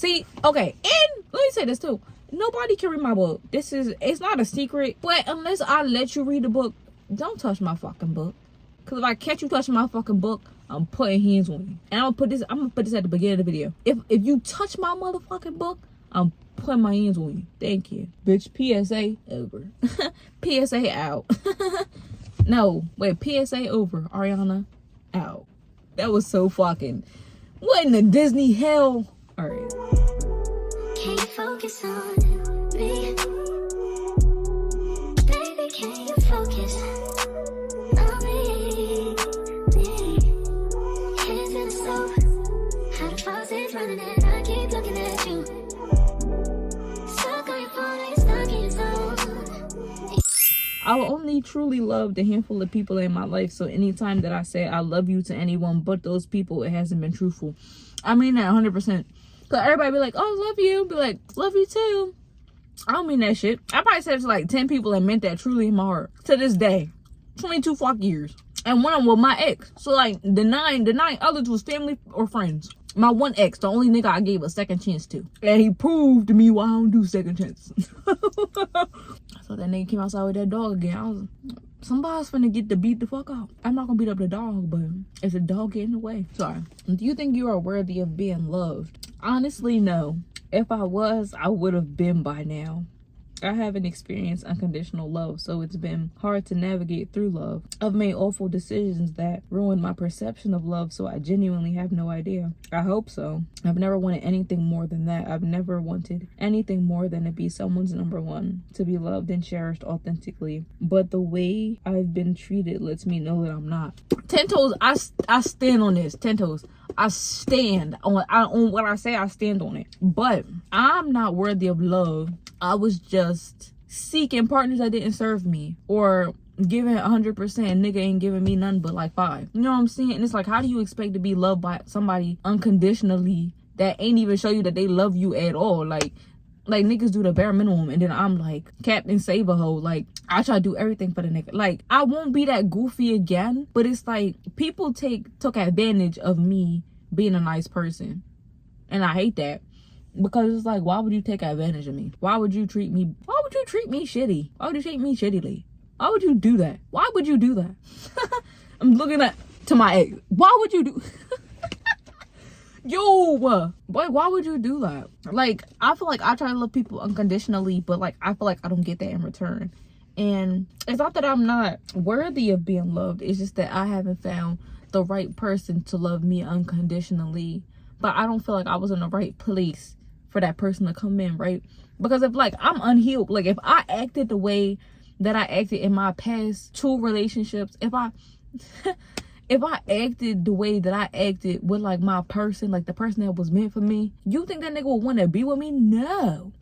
See, okay, and let me say this too. Nobody can read my book. It's not a secret. But unless I let you read the book, don't touch my fucking book. Cause if I catch you touching my fucking book, I'm putting hands on you. And I'm gonna put this at the beginning of the video. If you touch my motherfucking book, I'm putting my hands on you. Thank you. Bitch, PSA over. PSA out. No, wait, PSA over. Ariana out. That was so fucking. What in the Disney hell? Alright. Can you focus on me? Baby, can you focus on me? Hands in the stove. How the faucet's running and I keep looking at you. Stuck on your phone, you're stuck in your zone. I will only truly love the handful of people in my life. So anytime that I say I love you to anyone but those people, it hasn't been truthful. I mean that 100%. Cause everybody be like, oh, love you. Be like, love you too. I don't mean that shit. I probably said it to like 10 people and meant that truly in my heart. To this day. 22 fuck years. And one of them was my ex. So like the nine others was family or friends. My one ex, the only nigga I gave a second chance to. And he proved to me why I don't do second chances. I thought that nigga came outside with that dog again. I was somebody's finna get to beat the fuck out. I'm not gonna beat up the dog, but if the dog get in the way. Sorry. Do you think you are worthy of being loved? Honestly, no. If I was, I would have been by now. I haven't experienced unconditional love, so it's been hard to navigate through love. I've made awful decisions that ruined my perception of love, so I genuinely have no idea. I hope so. I've never wanted anything more than that. I've never wanted anything more than to be someone's number one, to be loved and cherished authentically. But the way I've been treated lets me know that I'm not. 10 toes, I stand on this. 10 toes. I stand on what I say. I stand on it. But I'm not worthy of love. I was just seeking partners that didn't serve me, or giving 100%. Nigga ain't giving me none but like 5. You know what I'm saying? And it's like, how do you expect to be loved by somebody unconditionally that ain't even show you that they love you at all? Like niggas do the bare minimum, and then I'm like Captain Save-A-Ho. Like I try to do everything for the nigga. Like I won't be that goofy again, but it's like people took advantage of me being a nice person, and I hate that. Because it's like, why would you take advantage of me? Why would you treat me shitty? Why would you treat me shittily? Why would you do that? Why would you do that? I'm looking to my ex. Why would you do yo, boy, why would you do that? Like, I feel like I try to love people unconditionally, but like I feel like I don't get that in return. And it's not that I'm not worthy of being loved, it's just that I haven't found the right person to love me unconditionally. But I don't feel like I was in the right place for that person to come in, right? Because if like I'm unhealed, like if I acted the way that I acted in my past 2 relationships, if I acted the way that I acted with like my person, like the person that was meant for me, you think that nigga would want to be with me? No.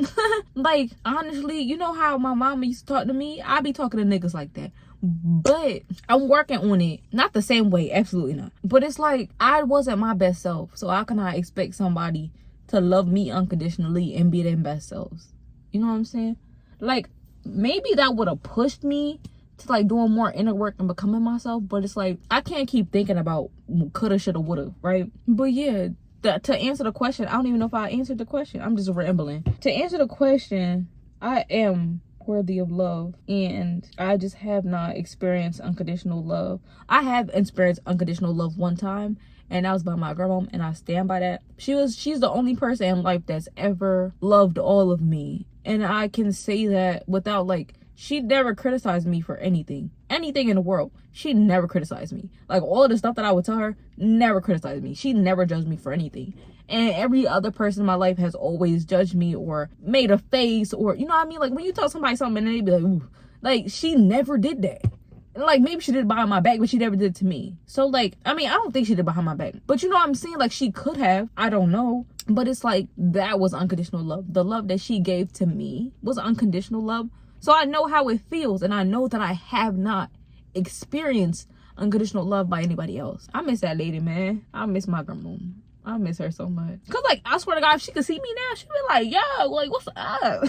Like honestly, you know how my mama used to talk to me? I be talking to niggas like that. But I'm working on it. Not the same way, absolutely not. But it's like I wasn't my best self, so how can I expect somebody to love me unconditionally and be their best selves? You know what I'm saying? Like maybe that would have pushed me to like doing more inner work and becoming myself, but it's like I can't keep thinking about coulda, shoulda, woulda, right? But yeah, to answer the question, I don't even know if I answered the question. I'm just rambling. To answer the question, I am worthy of love, and I just have not experienced unconditional love. I have experienced unconditional love one time, and that was by my grandma, and I stand by that. She's the only person in life that's ever loved all of me, and I can say that without like, she never criticized me for anything in the world. She never criticized me. Like all of the stuff that I would tell her, never criticized me. She never judged me for anything. And every other person in my life has always judged me or made a face, or you know what I mean? Like when you tell somebody something and they be like, ooh, like she never did that. And like maybe she did it behind my back, but she never did it to me. So like, I mean, I don't think she did it behind my back, but you know what I'm saying? Like she could have, I don't know. But it's like, that was unconditional love. The love that she gave to me was unconditional love. So I know how it feels, and I know that I have not experienced unconditional love by anybody else. I miss that lady, man. I miss my grandma. I miss her so much. Cause like, I swear to God, if she could see me now, she'd be like, yo, like, what's up?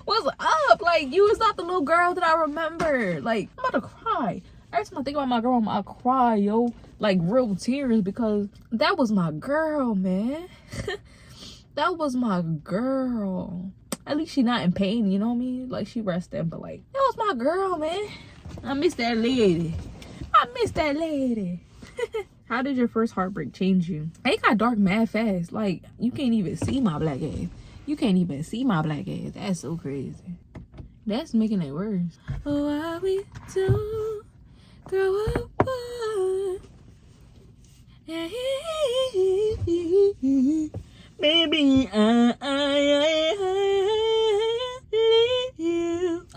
What's up? Like, you was not the little girl that I remember. Like, I'm about to cry. Every time I think about my grandma, I cry, yo. Like, real tears, because that was my girl, man. That was my girl. At least she not in pain, you know what I mean? Like, she resting, but like, that was my girl, man. I miss that lady. I miss that lady. How did your first heartbreak change you? It got dark mad fast. Like, you can't even see my black ass. You can't even see my black ass. That's so crazy. That's making it worse. Oh, are we two grow apart? Baby, I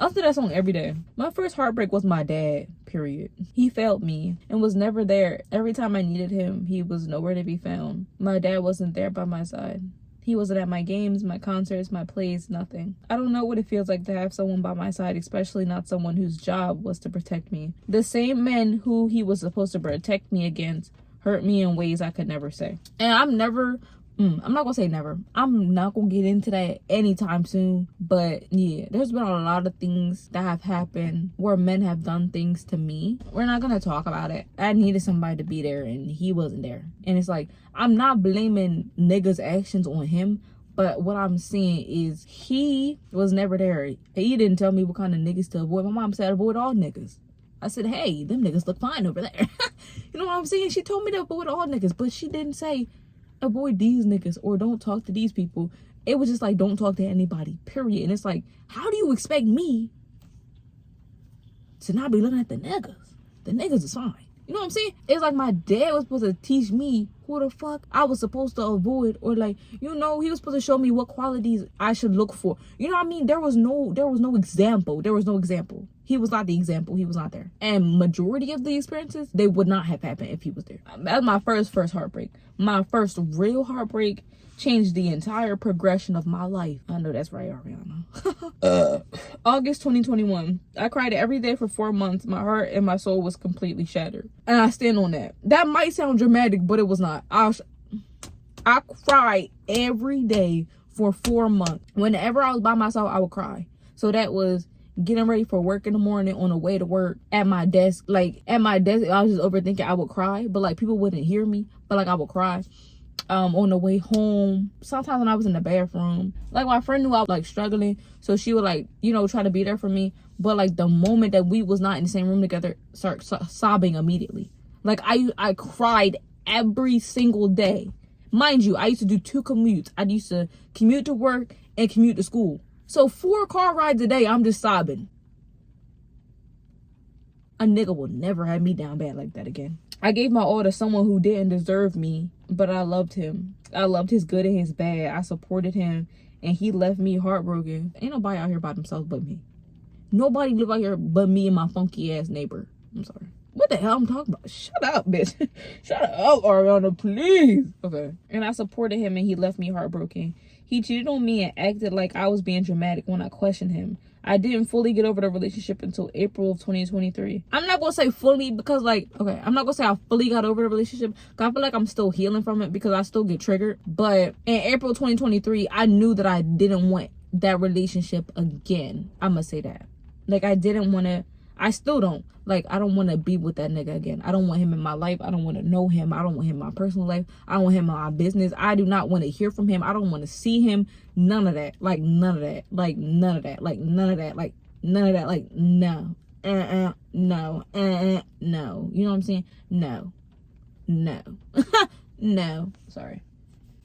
listen to that song every day. My first heartbreak was my dad, period. He failed me and was never there. Every time I needed him, he was nowhere to be found. My dad wasn't there by my side. He wasn't at my games, my concerts, my plays, nothing. I don't know what it feels like to have someone by my side, especially not someone whose job was to protect me. The same men who he was supposed to protect me against hurt me in ways I could never say. And I'm not gonna say never. I'm not gonna get into that anytime soon. But yeah, there's been a lot of things that have happened where men have done things to me. We're not gonna talk about it. I needed somebody to be there and he wasn't there. And it's like, I'm not blaming niggas' actions on him. But what I'm saying is he was never there. He didn't tell me what kind of niggas to avoid. My mom said avoid all niggas. I said, hey, them niggas look fine over there. You know what I'm saying? She told me to avoid all niggas, but she didn't say avoid these niggas or don't talk to these people. It was just like, don't talk to anybody, period. And it's like, how do you expect me to not be looking at the niggas? The niggas is fine. You know what I'm saying? It's like my dad was supposed to teach me who the fuck I was supposed to avoid, or like, you know, he was supposed to show me what qualities I should look for. You know what I mean? There was no example. There was no example. He was not the example. He was not there. And majority of the experiences, they would not have happened if he was there. That was my first heartbreak. My first real heartbreak changed the entire progression of my life. I know that's right, Ariana. August 2021. I cried every day for 4 months. My heart and my soul was completely shattered. And I stand on that. That might sound dramatic, but it was not. I cried every day for 4 months. Whenever I was by myself, I would cry. So that was getting ready for work in the morning, on the way to work, at my desk. Like, at my desk, I was just overthinking. I would cry, but like, people wouldn't hear me, but like, I would cry. On the way home, sometimes when I was in the bathroom, like, my friend knew I was like struggling, so she would like, you know, try to be there for me. But like, the moment that we was not in the same room together, start sobbing immediately. Like, I cried every single day. Mind you, I used to do 2 commutes. I used to commute to work and commute to school. So 4 car rides a day, I'm just sobbing. A nigga will never have me down bad like that again. I gave my all to someone who didn't deserve me, but I loved him. I loved his good and his bad. I supported him, and he left me heartbroken. Ain't nobody out here by themselves but me. Nobody live out here but me and my funky ass neighbor. I'm sorry. What the hell I'm talking about? Shut up, bitch. Shut up, Ariana, please. Okay. And I supported him, and he left me heartbroken. He cheated on me and acted like I was being dramatic when I questioned him. I didn't fully get over the relationship until April of 2023. I'm not going to say fully because, like, okay, I'm not going to say I fully got over the relationship because I feel like I'm still healing from it because I still get triggered. But in April 2023, I knew that I didn't want that relationship again. I'm going to say that. Like, I didn't want to. I still don't. Like, I don't want to be with that nigga again. I don't want him in my life. I don't want to know him. I don't want him in my personal life. I don't want him in my business. I do not want to hear from him. I don't want to see him. None of that. Like, none of that. Like, none of that. Like, none of that. Like, none of that. Like, no. No. No. You know what I'm saying? No. No. Sorry.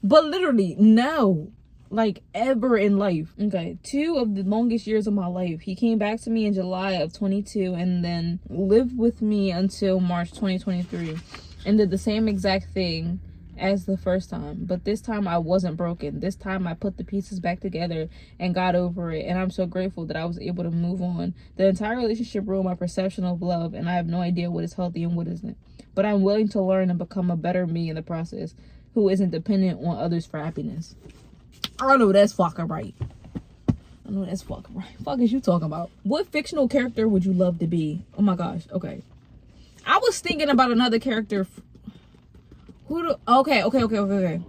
But literally, no. Like, ever in life. Okay, 2 of the longest years of my life. He came back to me in July of 22 and then lived with me until March 2023 and did the same exact thing as the first time. But this time I wasn't broken. This time I put the pieces back together and got over it, and I'm so grateful that I was able to move on. The entire relationship ruined my perception of love, and I have no idea what is healthy and what isn't. But I'm willing to learn and become a better me in the process, who isn't dependent on others for happiness. I know that's fucking right. I know that's fucking right. Fuck is you talking about? What fictional character would you love to be? Oh my gosh. Okay. I was thinking about another character. Okay.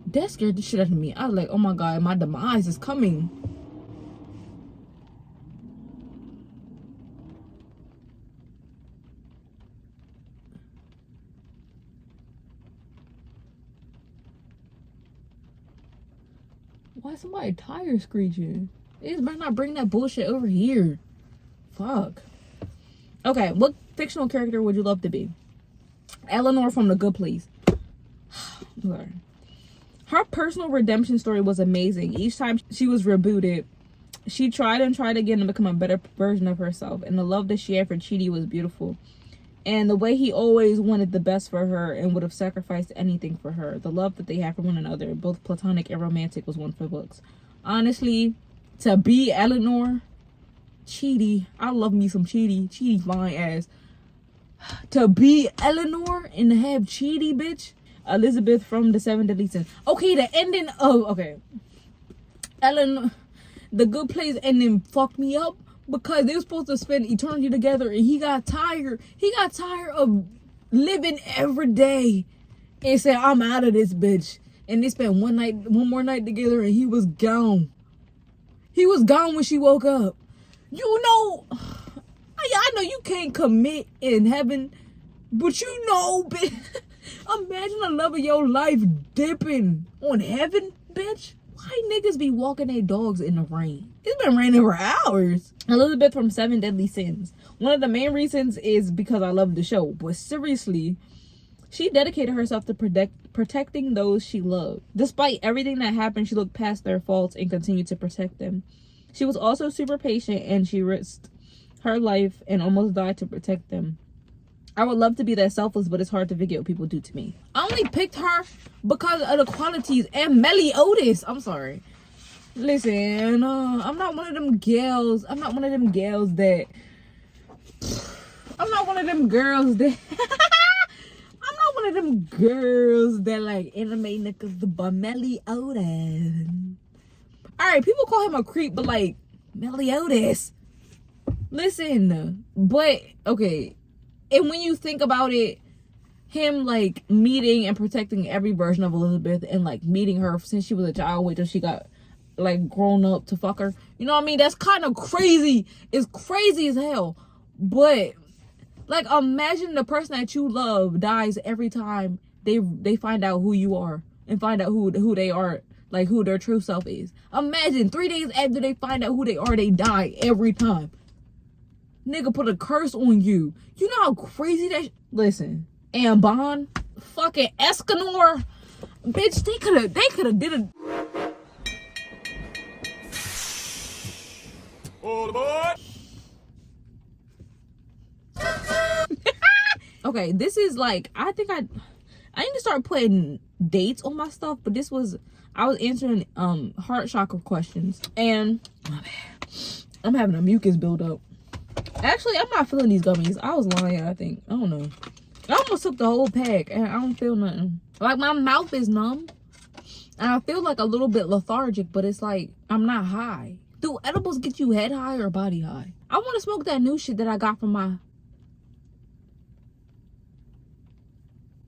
That scared the shit out of me. I was like, oh my god, my demise is coming. Why is somebody tire screeching? They just better not bring that bullshit over here. Fuck. Okay, what fictional character would you love to be? Eleanor from The Good Place. Sorry. Her personal redemption story was amazing. Each time she was rebooted, she tried and tried again to become a better version of herself. And the love that she had for Chidi was beautiful. And the way he always wanted the best for her and would have sacrificed anything for her. The love that they had for one another, both platonic and romantic, was one for the books. Honestly, to be Eleanor, Chidi, I love me some Chidi. Chidi fine ass. To be Eleanor and to have Chidi, bitch. Elizabeth from The Seven Deadly Sins. Okay, the ending of... Okay. Eleanor... The Good Place ending fucked me up because they were supposed to spend eternity together and he got tired. He got tired of living every day and said, I'm out of this bitch. And they spent one more night together and he was gone. He was gone when she woke up. You know... I know you can't commit in heaven, but you know, bitch... Imagine the love of your life dipping on heaven, bitch. Why niggas be walking their dogs in the rain? It's been raining for hours. Elizabeth from Seven Deadly Sins. One of the main reasons is because I love the show. But seriously, she dedicated herself to protecting those she loved. Despite everything that happened, she looked past their faults and continued to protect them. She was also super patient and she risked her life and almost died to protect them. I would love to be that selfless, but it's hard to forget what people do to me. I only picked her because of the qualities and Meliodas. I'm sorry. Listen, I'm not one of them girls. I'm not one of them girls that... I'm not one of them girls that... I'm not one of them girls that like anime niggas, but Meliodas. Alright, people call him a creep, but like, Meliodas. Listen, but, okay... And when you think about it, him like meeting and protecting every version of Elizabeth and like meeting her since she was a child, wait till she got like grown up to fuck her. You know what I mean? That's kind of crazy. It's crazy as hell. But like imagine the person that you love dies every time they find out who you are and find out who they are, like who their true self is. Imagine 3 days after they find out who they are, they die every time. Nigga put a curse on you. You know how crazy that... Listen. And Bond. Fucking Escanor. Bitch, they could've did it. Okay, this is like... I think I need to start putting dates on my stuff. But this was... I was answering heart chakra questions. And... My bad. I'm having a mucus buildup. Actually, I'm not feeling these gummies. I was lying, I think. I don't know. I almost took the whole pack and I don't feel nothing. Like, my mouth is numb. And I feel like a little bit lethargic, but it's like, I'm not high. Do edibles get you head high or body high? I want to smoke that new shit that I got from my...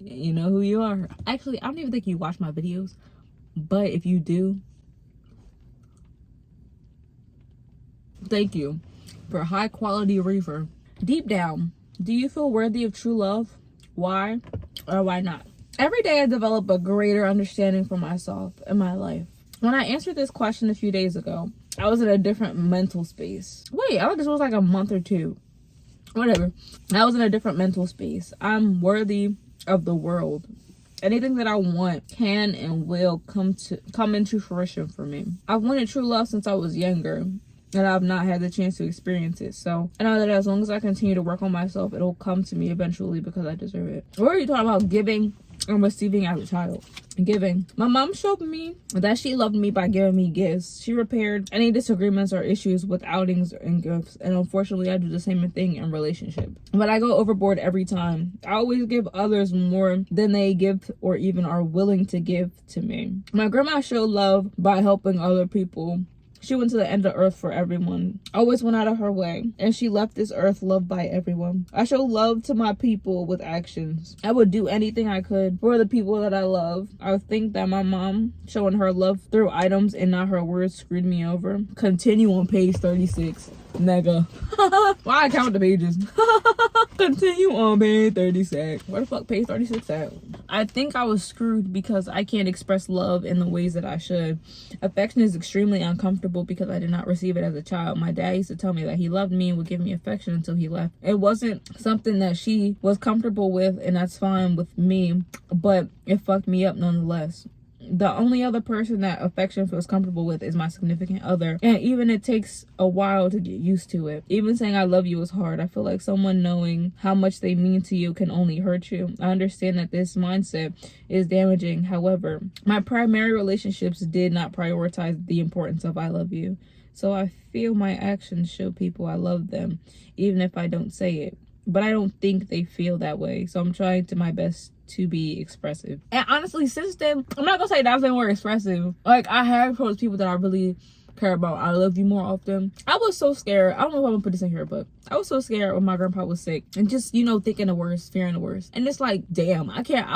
You know who you are. Actually, I don't even think you watch my videos. But if you do... Thank you. For high quality reefer. Deep down, do you feel worthy of true love? Why or why not? Every day I develop a greater understanding for myself and my life. When I answered this question a few days ago, I was in a different mental space. Wait, I thought this was like a month or two. Whatever. I was in a different mental space. I'm worthy of the world. Anything that I want can and will come into fruition for me. I've wanted true love since I was younger. And I've not had the chance to experience it. So I know that as long as I continue to work on myself, it'll come to me eventually because I deserve it. What are you talking about? Giving and receiving as a child. Giving. My mom showed me that she loved me by giving me gifts. She repaired any disagreements or issues with outings and gifts. And unfortunately, I do the same thing in relationships. But I go overboard every time. I always give others more than they give or even are willing to give to me. My grandma showed love by helping other people. She went to the end of earth for everyone. Always went out of her way. And she left this earth loved by everyone. I show love to my people with actions. I would do anything I could for the people that I love. I think that my mom showing her love through items and not her words screwed me over. Continue on page 36. Nigga. Why I count the pages? Continue on page 36. Where the fuck page 36 at? I think I was screwed because I can't express love in the ways that I should. Affection is extremely uncomfortable because I did not receive it as a child. My dad used to tell me that he loved me and would give me affection until he left. It wasn't something that she was comfortable with, and that's fine with me, but it fucked me up nonetheless. The only other person that affection feels comfortable with is my significant other, and even it takes a while to get used to it. Even saying I love you is hard. I feel like someone knowing how much they mean to you can only hurt you. I understand that this mindset is damaging. However, my primary relationships did not prioritize the importance of I love you, so I feel my actions show people I love them even if I don't say it. But I don't think they feel that way, so I'm trying to my best to be expressive. And honestly, since then, I'm not gonna say that I've been more expressive. Like, I have told people that I really care about I love you more often. I was so scared. I don't know if I'm gonna put this in here, but I was so scared when my grandpa was sick, and just, you know, thinking the worst, fearing the worst. And it's like, damn, I can't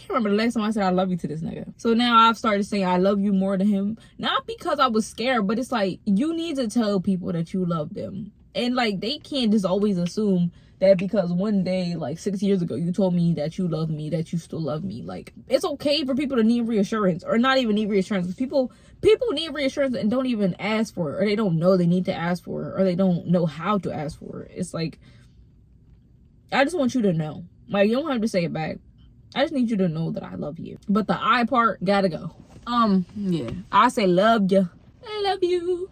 remember the last time I said I love you to this nigga. So now I've started saying I love you more to him, not because I was scared, but it's like, you need to tell people that you love them. And like, they can't just always assume that because one day, like 6 years ago, you told me that you love me, that you still love me. Like, it's okay for people to need reassurance, or not even need reassurance. People need reassurance and don't even ask for it, or they don't know they need to ask for it, or they don't know how to ask for it. It's like, I just want you to know. Like, you don't have to say it back. I just need you to know that I love you. But the I part gotta go. Yeah. I say love you. I love you.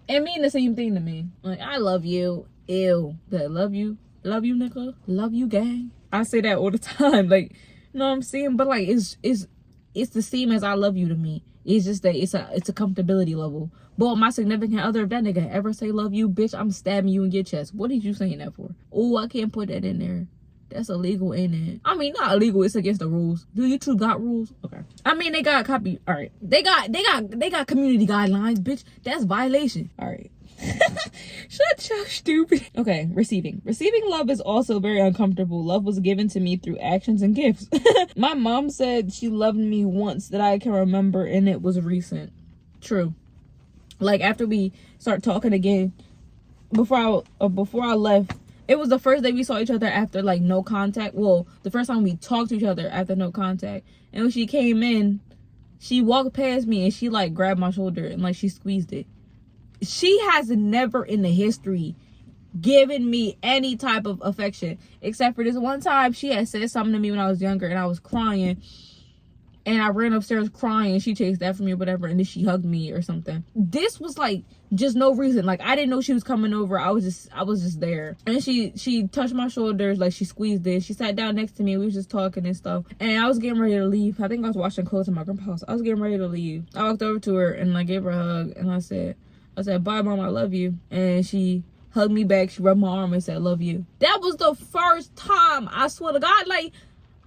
And mean the same thing to me. Like, I love you. Ew. That love you. Love you, nigga. Love you, gang. I say that all the time. Like, you know what I'm saying? But like, it's the same as I love you to me. It's just that it's a comfortability level. But my significant other, if that nigga ever say love you, bitch, I'm stabbing you in your chest. What did you saying that for? Oh, I can't put that in there. That's illegal, ain't it? I mean, not illegal. It's against the rules. Do YouTube got rules? Okay. I mean, they got copy. All right. They got community guidelines, bitch. That's violation. All right. Shut your stupid. Okay, receiving love is also very uncomfortable. Love was given to me through actions and gifts. My mom said she loved me once that I can remember, and it was recent. True. Like, after we start talking again, before I left, it was the first day we saw each other after like no contact. Well, the first time we talked to each other after no contact. And when she came in, she walked past me and she like grabbed my shoulder and like she squeezed it. She has never in the history given me any type of affection, except for this one time she had said something to me when I was younger and I was crying, and I ran upstairs crying, and she chased after me or whatever, and then she hugged me or something. This was like just no reason. Like, I didn't know she was coming over. I was just there, and she touched my shoulders, like she squeezed it. She sat down next to me. We was just talking and stuff, and I was getting ready to leave. I think I was washing clothes in my grandpa's house. I was getting ready to leave. I walked over to her and I gave her a hug, and I said, bye, mom, I love you. And she hugged me back. She rubbed my arm and said, love you. That was the first time, I swear to God, like,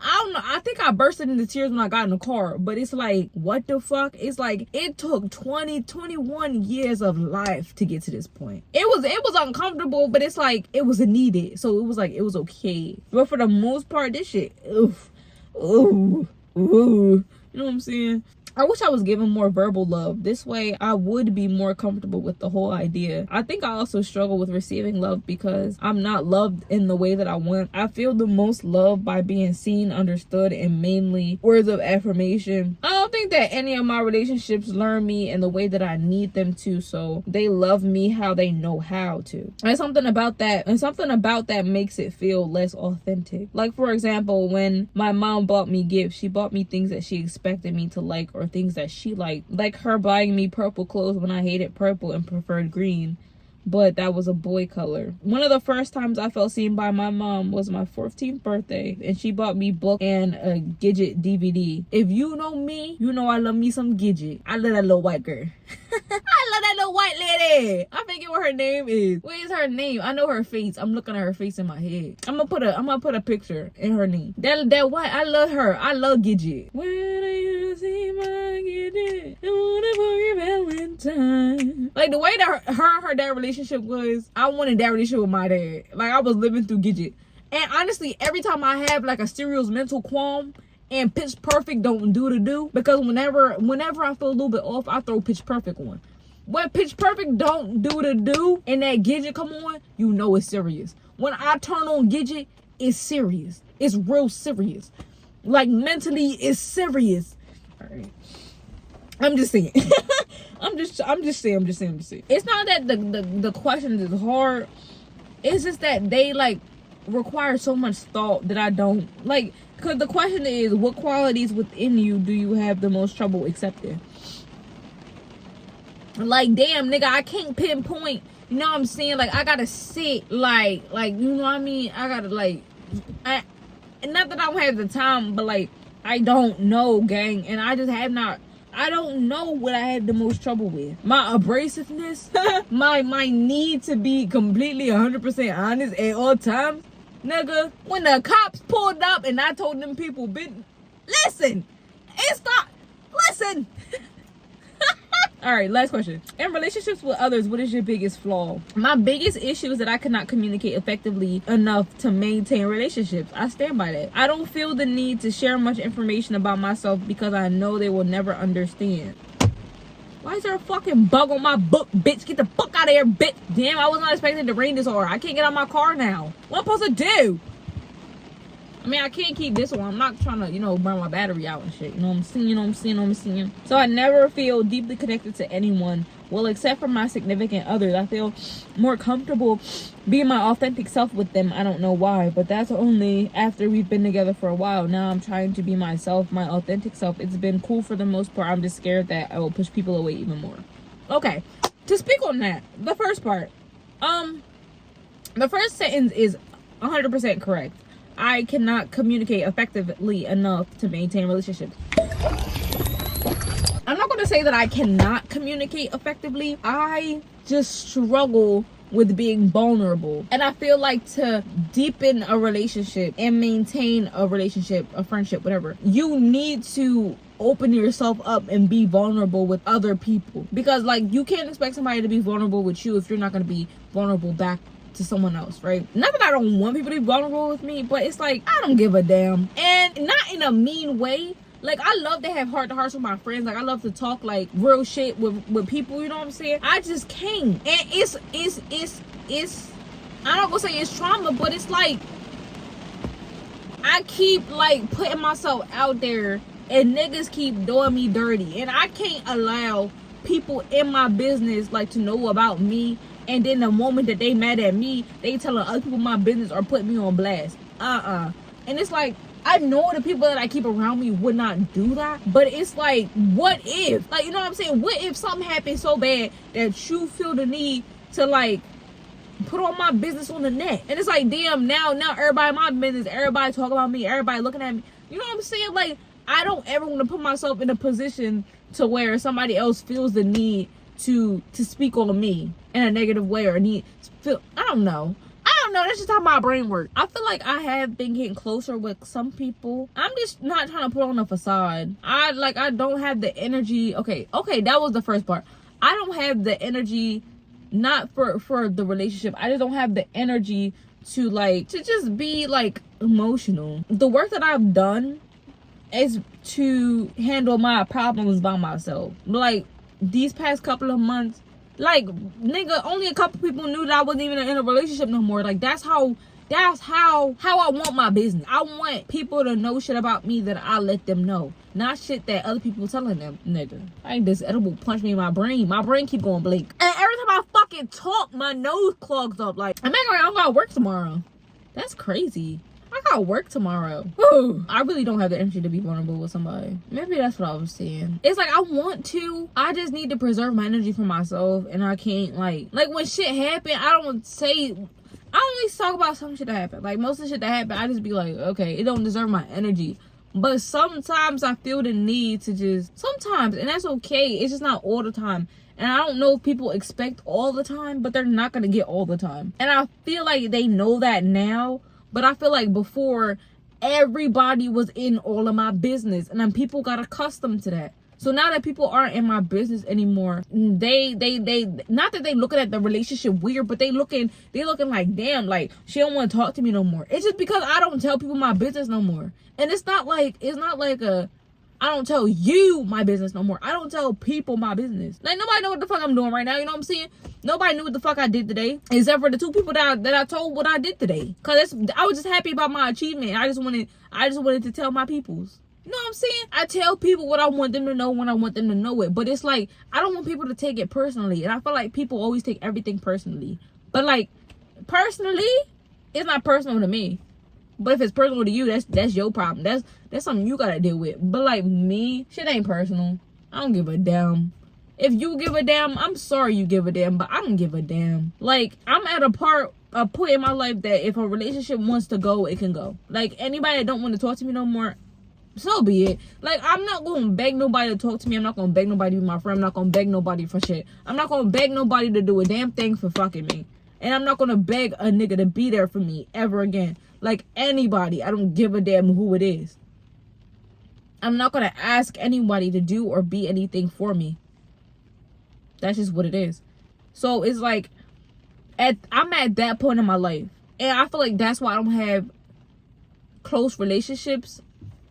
I don't know, I think I bursted into tears when I got in the car. But it's like, what the fuck? It's like, it took 21 years of life to get to this point. It was uncomfortable, but it's like, it was needed. So it was like, it was okay. But for the most part, this shit, oof, ooh, ooh. You know what I'm saying? I wish I was given more verbal love. This way, I would be more comfortable with the whole idea. I think I also struggle with receiving love because I'm not loved in the way that I want. I feel the most love by being seen, understood, and mainly words of affirmation. I don't think that any of my relationships learn me in the way that I need them to, so they love me how they know how to. And something about that makes it feel less authentic. Like, for example, when my mom bought me gifts, she bought me things that she expected me to like, or things that she liked, like her buying me purple clothes when I hated purple and preferred green, but that was a boy color. One of the first times I felt seen by my mom was my 14th birthday, and she bought me book and a Gidget DVD. If you know me, you know I love me some Gidget. I love that little white girl. I love that little white lady. I forget what her name is. What is her name? I know her face. I'm looking at her face in my head. I'm gonna put a picture in her name. That white. I love her. I love Gidget. When you see my Gidget, I wanna for your Valentine. Like, the way that her dad relationship was, I wanted that relationship with my dad. Like, I was living through Gidget. And honestly, every time I have like a serious mental qualm, and Pitch Perfect don't do the do, because whenever I feel a little bit off, I throw Pitch Perfect on. When Pitch Perfect don't do the do and that Gidget come on, you know it's serious. When I turn on Gidget, it's serious. It's real serious. Like mentally, it's serious. All right. I'm just saying. I'm just saying. It's not that the questions is hard. It's just that they like require so much thought that I don't like. Because the question is, what qualities within you do you have the most trouble accepting? Like, damn, nigga, I can't pinpoint. You know what I'm saying? Like, I gotta sit, like, you know what I mean? I gotta, like, not that I don't have the time, but, like, I don't know, gang. And I just have not, I don't know what I have the most trouble with. My abrasiveness, my need to be completely 100% honest at all times. Nigga, when the cops pulled up and I told them people, listen, it's not, listen. All right, last question. In relationships with others, what is your biggest flaw? My biggest issue is that I cannot communicate effectively enough to maintain relationships. I stand by that. I don't feel the need to share much information about myself because I know they will never understand. Why is there a fucking bug on my book, bitch? Get the fuck out of here, bitch. Damn, I was not expecting to rain this hard. I can't get out of my car now. What am I supposed to do? I mean, I can't keep this one. I'm not trying to, burn my battery out and shit. You know what I'm saying? So I never feel deeply connected to anyone. Well, except for my significant others. I feel more comfortable being my authentic self with them. I don't know why, but that's only after we've been together for a while. Now I'm trying to be myself, my authentic self. It's been cool for the most part. I'm just scared that I will push people away even more. Okay, to speak on that, the first part. The first sentence is 100% correct. I cannot communicate effectively enough to maintain relationships. I'm not going to say that I cannot communicate effectively. I just struggle with being vulnerable. And I feel like to deepen a relationship and maintain a relationship, a friendship, whatever, you need to open yourself up and be vulnerable with other people. Because, like, you can't expect somebody to be vulnerable with you if you're not going to be vulnerable back to someone else, right? Not that I don't want people to be vulnerable with me, but it's like, I don't give a damn. And not in a mean way. Like, I love to have heart-to-hearts with my friends. Like, I love to talk, like, real shit with people, you know what I'm saying? I just can't. And it's I'm not gonna say it's trauma, but it's like, I keep, like, putting myself out there, and niggas keep doing me dirty. And I can't allow people in my business, like, to know about me. And then the moment that they mad at me, they telling other people my business or putting me on blast. And it's like, I know the people that I keep around me would not do that. But it's like, what if? Like, you know what I'm saying? What if something happens so bad that you feel the need to, like, put all my business on the net? And it's like, damn, now everybody in my business, everybody talking about me, everybody looking at me. You know what I'm saying? Like, I don't ever want to put myself in a position to where somebody else feels the need to speak on me in a negative way, or need to feel, I don't know, that's just how my brain works. I feel like I have been getting closer with some people. I'm just not trying to put on a facade. I don't have the energy. Okay, that was the first part. I don't have the energy, not for the relationship. I just don't have the energy to just be, like, emotional. The work that I've done is to handle my problems by myself. Like, these past couple of months, like, nigga, only a couple people knew that I wasn't even in a relationship no more. Like, that's how I want my business. I want people to know shit about me that I let them know, not shit that other people telling them. Nigga, I ain't this edible punch me in my brain. My brain keep going blink, and every time I fucking talk, my nose clogs up. Like, I'm not gonna, I gotta work tomorrow. That's crazy. I gotta work tomorrow. Whew. I really don't have the energy to be vulnerable with somebody. Maybe that's what I was saying. It's like, I want to. I just need to preserve my energy for myself. And I can't, like when shit happen, I don't always talk about some shit that happened. Like, most of the shit that happened, I just be like, okay, it don't deserve my energy. But sometimes I feel the need to sometimes, and that's okay. It's just not all the time. And I don't know if people expect all the time, but they're not gonna get all the time. And I feel like they know that now. But I feel like before, everybody was in all of my business, and then people got accustomed to that. So now that people aren't in my business anymore, they not that they looking at the relationship weird, but they looking like, damn, like, she don't want to talk to me no more. It's just because I don't tell people my business no more. And it's not like I don't tell you my business no more. I don't tell people my business. Like, nobody know what the fuck I'm doing right now. You know what I'm saying? Nobody knew what the fuck I did today, except for the 2 people that I told what I did today. Cause I was just happy about my achievement. I just wanted to tell my peoples. You know what I'm saying? I tell people what I want them to know when I want them to know it. But it's like, I don't want people to take it personally. And I feel like people always take everything personally. But like, personally, it's not personal to me. But if it's personal to you, that's your problem. That's something you gotta deal with. But like me, shit ain't personal. I don't give a damn. If you give a damn, I'm sorry you give a damn, but I don't give a damn. Like, I'm at a point in my life that if a relationship wants to go, it can go. Like, anybody that don't want to talk to me no more, so be it. Like, I'm not gonna beg nobody to talk to me. I'm not gonna beg nobody to be my friend. I'm not gonna beg nobody for shit. I'm not gonna beg nobody to do a damn thing for fucking me. And I'm not gonna beg a nigga to be there for me ever again. Like, anybody. I don't give a damn who it is. I'm not gonna ask anybody to do or be anything for me. That's just what it is. So it's like, I'm at that point in my life. And I feel like that's why I don't have close relationships.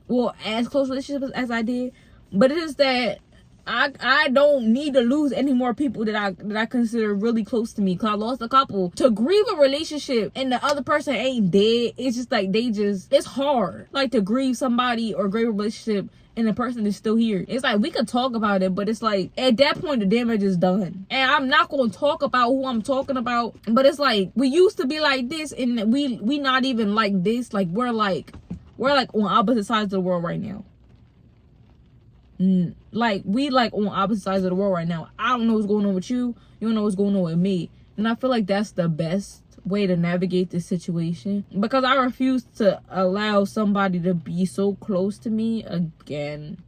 Well, as close relationships as I did. But it is that I don't need to lose any more people that I consider really close to me. Cause I lost a couple. To grieve a relationship and the other person ain't dead, it's just like it's hard. Like to grieve somebody or grieve a relationship and the person is still here. It's like we could talk about it, but it's like at that point the damage is done. And I'm not gonna talk about who I'm talking about. But it's like we used to be like this and we not even like this. Like we're like on opposite sides of the world right now. Like we like on opposite sides of the world right now. I don't know what's going on with you. You don't know what's going on with me. And I feel like that's the best way to navigate this situation, because I refuse to allow somebody to be so close to me again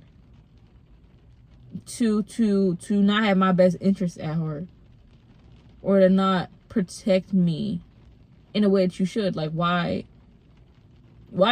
to not have my best interest at heart, or to not protect me in a way that you should. Like why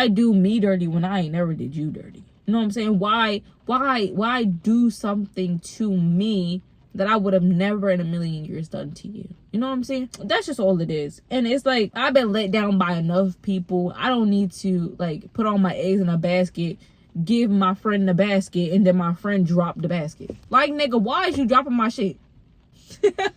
do me dirty when I ain't never did you dirty? You know what I'm saying? Why do something to me that I would have never in a million years done to you? You know what I'm saying? That's just all it is. And it's like, I've been let down by enough people. I don't need to like put all my eggs in a basket, give my friend the basket, and then my friend drop the basket. Like, nigga, why is you dropping my shit? What am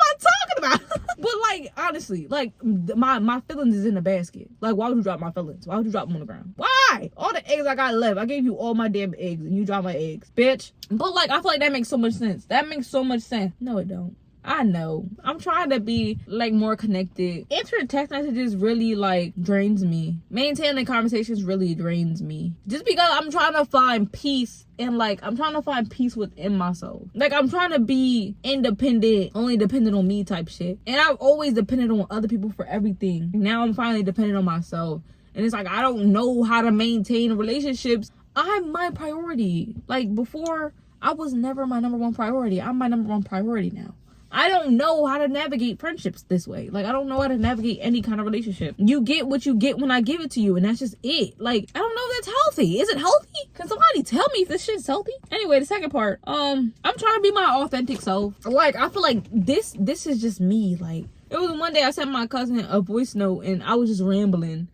I talking about? But like, honestly, like my feelings is in the basket. Like, why would you drop my feelings? Why would you drop them on the ground? Why? All the eggs I got left, I gave you all my damn eggs and you drop my eggs, bitch. But like, I feel like that makes so much sense. That makes so much sense. No, it don't. I know. I'm trying to be like more connected. Answering text messages really like drains me. Maintaining conversations really drains me. Just because I'm trying to find peace, and like I'm trying to find peace within myself. Like I'm trying to be independent, only dependent on me type shit. And I've always depended on other people for everything. Now I'm finally dependent on myself. And it's like I don't know how to maintain relationships. I'm my priority. Like before, I was never my number one priority. I'm my number one priority now. I don't know how to navigate friendships this way. Like, I don't know how to navigate any kind of relationship. You get what you get when I give it to you, and that's just it. Like, I don't know if that's healthy. Is it healthy? Can somebody tell me if this shit's healthy? Anyway, the second part, I'm trying to be my authentic self. Like, I feel like this is just me. Like, it was one day I sent my cousin a voice note, and I was just rambling.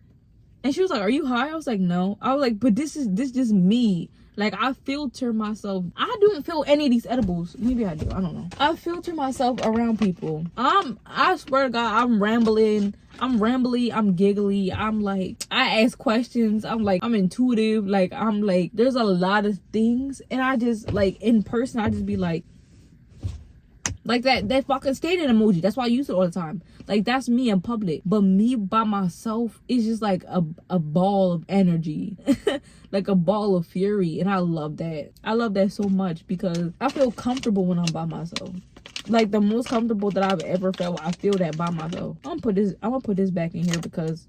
And she was like, "Are you high?" I was like, "No." I was like, "But this just me." Like, I filter myself. I don't feel any of these edibles. Maybe I do. I don't know. I filter myself around people. I swear to God, I'm rambling. I'm rambly. I'm giggly. I'm like, I ask questions. I'm like, I'm intuitive. Like, I'm like, there's a lot of things. And I just, like, in person, I just be like that fucking skating emoji. That's why I use it all the time. Like, that's me in public. But me by myself is just like a ball of energy. Like a ball of fury. And I love that. I love that so much because I feel comfortable when I'm by myself. Like the most comfortable that I've ever felt. I feel that by myself. I'm gonna put this back in here because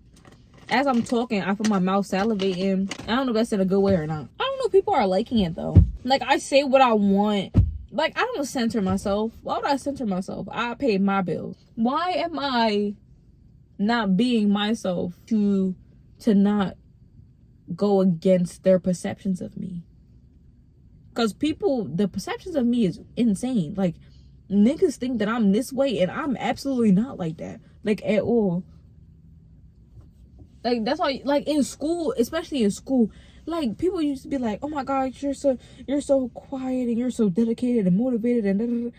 as I'm talking, I feel my mouth salivating. I don't know if that's in a good way or not. I don't know if people are liking it though. Like, I say what I want. Like, I don't censor myself. Why would I censor myself? I pay my bills. Why am I not being myself to not go against their perceptions of me? Because the perceptions of me is insane. Like, niggas think that I'm this way, and I'm absolutely not like that. Like, at all. Like, that's why, like, in school, especially in school, like, people used to be like, "Oh my God, you're so quiet and you're so dedicated and motivated and da, da, da."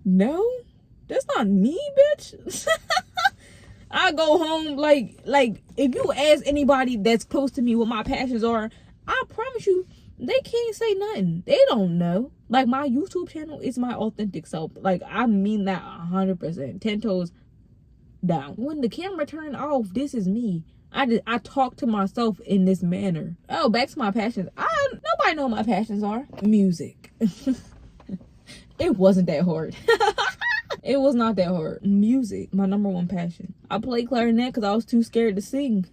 No, That's not me, bitch. I go home like if you ask anybody that's close to me what my passions are, I promise you they can't say nothing. They don't know. Like, my YouTube channel is my authentic self. Like, I mean that 100%. 10 toes down. When the camera turned off, this is me. I talk to myself in this manner. Oh, back to my passions. Nobody know what my passions are. Music. It wasn't that hard. It was not that hard. Music, my number one passion. I played clarinet because I was too scared to sing.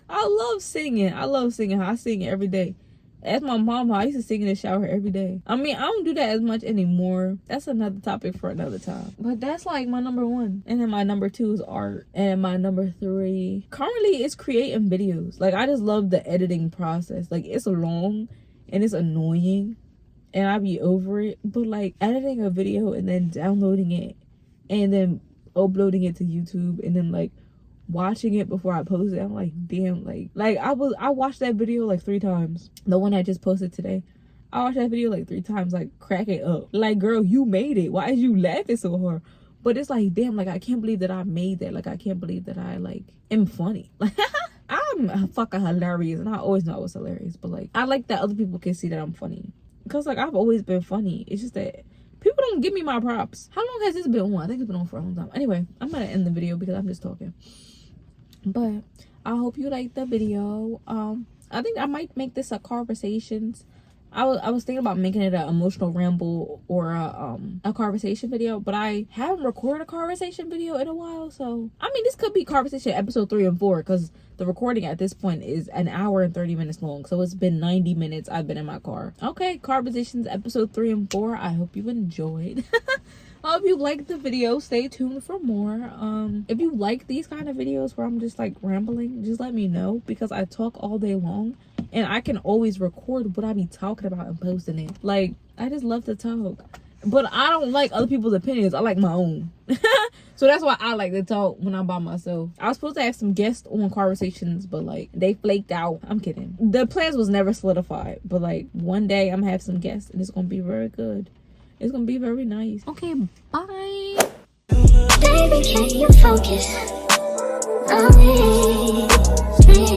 I love singing. I sing every day. Ask my mom, I used to sing in the shower every day. I mean, I don't do that as much anymore. That's another topic for another time. But that's like my number one. And then my number two is art. And my number three currently is creating videos. Like, I just love the editing process. Like, it's long and it's annoying and I be over it. But like, editing a video and then downloading it and then uploading it to YouTube and then like watching it before I post it, I'm like, damn, like I watched that video like 3 times. The one I just posted today, I watched that video like 3 times, like cracking up. Like, girl, you made it. Why is you laughing so hard? But it's like, damn, like I can't believe that I made that. Like, I can't believe that I like am funny. Like, I'm fucking hilarious, and I always know I was hilarious. But like, I like that other people can see that I'm funny, because like I've always been funny. It's just that people don't give me my props. How long has this been on? I think it's been on for a long time. Anyway, I'm gonna end the video because I'm just talking. But I hope you liked the video. I think I might make this a conversations. I was thinking about making it an emotional ramble or a conversation video, but I haven't recorded a conversation video in a while. So I mean, this could be conversation episode 3 and 4, because the recording at this point is an hour and 30 minutes long. So it's been 90 minutes I've been in my car. Okay, conversations episode 3 and 4. I hope you enjoyed. I hope you liked the video. Stay tuned for more. If you like these kind of videos where I'm just like rambling, just let me know, because I talk all day long and I can always record what I be talking about and posting it. Like, I just love to talk, but I don't like other people's opinions. I like my own. So that's why I like to talk when I'm by myself. I was supposed to have some guests on conversations, but like they flaked out. I'm kidding. The plans was never solidified, but like one day I'm gonna have some guests and it's gonna be very good. It's gonna be very nice. Okay, bye. Baby, can you focus on me?